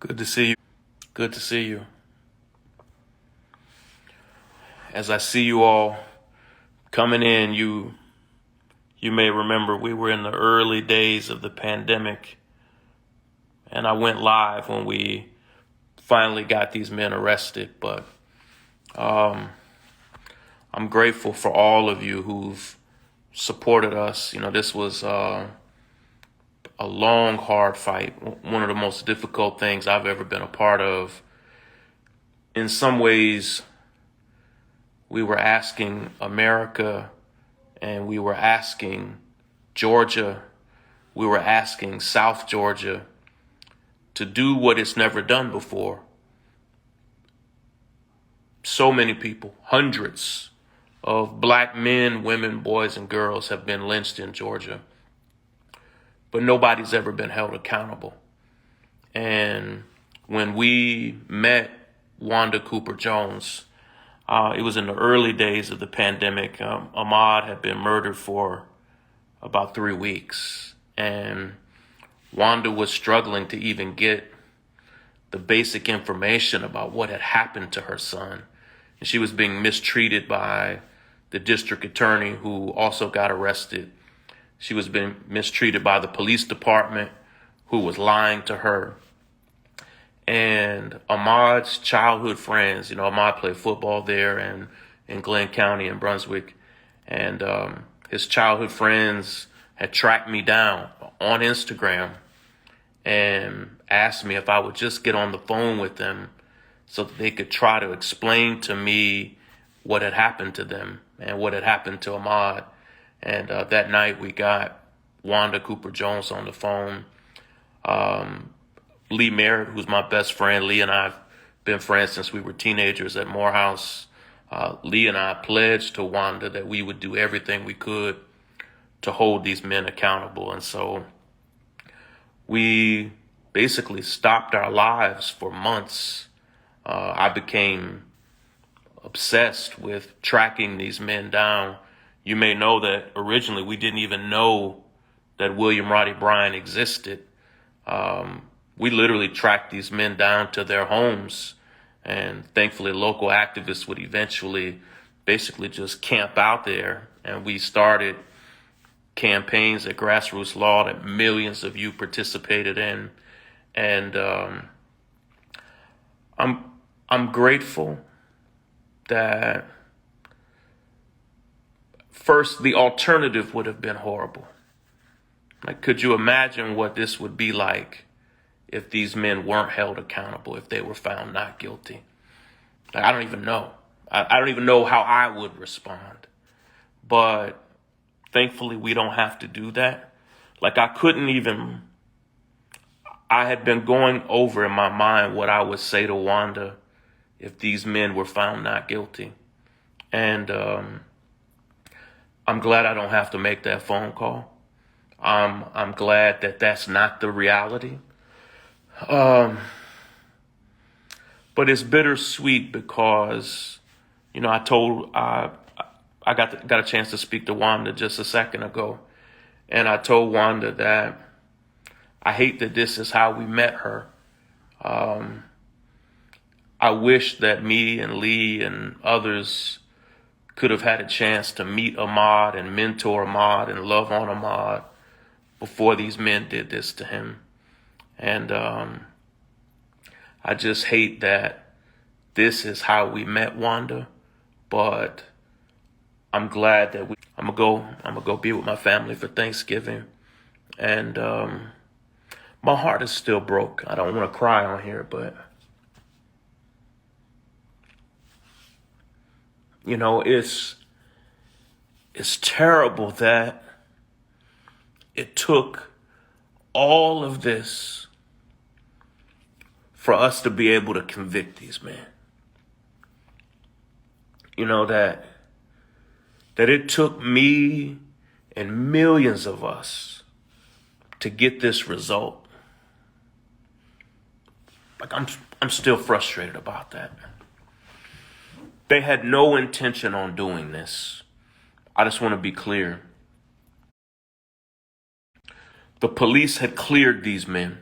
Good to see you. Good to see you. As I see you all coming in, you may remember we were in the early days of the pandemic, and I went live when we finally got these men arrested. But I'm grateful for all of you who've supported us. You know, this was a long, hard fight, one of the most difficult things I've ever been a part of. In some ways, we were asking America and we were asking Georgia, we were asking South Georgia to do what it's never done before. So many people, hundreds of black men, women, boys, and girls have been lynched in Georgia, but nobody's ever been held accountable. And when we met Wanda Cooper Jones, it was in the early days of the pandemic. Ahmaud had been murdered for about 3 weeks, and Wanda was struggling to even get the basic information about what had happened to her son. And she was being mistreated by the district attorney, who also got arrested. She was being mistreated by the police department, who was lying to her. And Ahmaud's childhood friends, you know, Ahmaud played football there and in Glenn County in Brunswick. And his childhood friends had tracked me down on Instagram and asked me if I would just get on the phone with them so that they could try to explain to me what had happened to them and what had happened to Ahmaud. And that night we got Wanda Cooper Jones on the phone. Lee Merritt, who's my best friend. Lee and I have been friends since we were teenagers at Morehouse. Lee and I pledged to Wanda that we would do everything we could to hold these men accountable. And so we basically stopped our lives for months. I became obsessed with tracking these men down. You may know that originally we didn't even know that William Roddy Bryan existed. We literally tracked these men down to their homes, and thankfully local activists would eventually basically just camp out there, and we started campaigns at Grassroots Law that millions of you participated in. And I'm grateful that first, the alternative would have been horrible. Like, could you imagine what this would be like if these men weren't held accountable, if they were found not guilty? Like, I don't even know. I don't even know how I would respond. But thankfully, we don't have to do that. Like, I had been going over in my mind what I would say to Wanda if these men were found not guilty. And I'm glad I don't have to make that phone call. I'm glad that that's not the reality. But it's bittersweet because, you know, I got a chance to speak to Wanda just a second ago, and I told Wanda that I hate that this is how we met her. I wish that me and Lee and others could have had a chance to meet Ahmaud and mentor Ahmaud and love on Ahmaud before these men did this to him. And I just hate that this is how we met Wanda, but I'm glad that I'm gonna go be with my family for Thanksgiving. And my heart is still broke. I don't want to cry on here, but you know, it's terrible that it took all of this for us to be able to convict these men. You know, that it took me and millions of us to get this result. Like, I'm still frustrated about that. They had no intention on doing this. I just want to be clear. The police had cleared these men.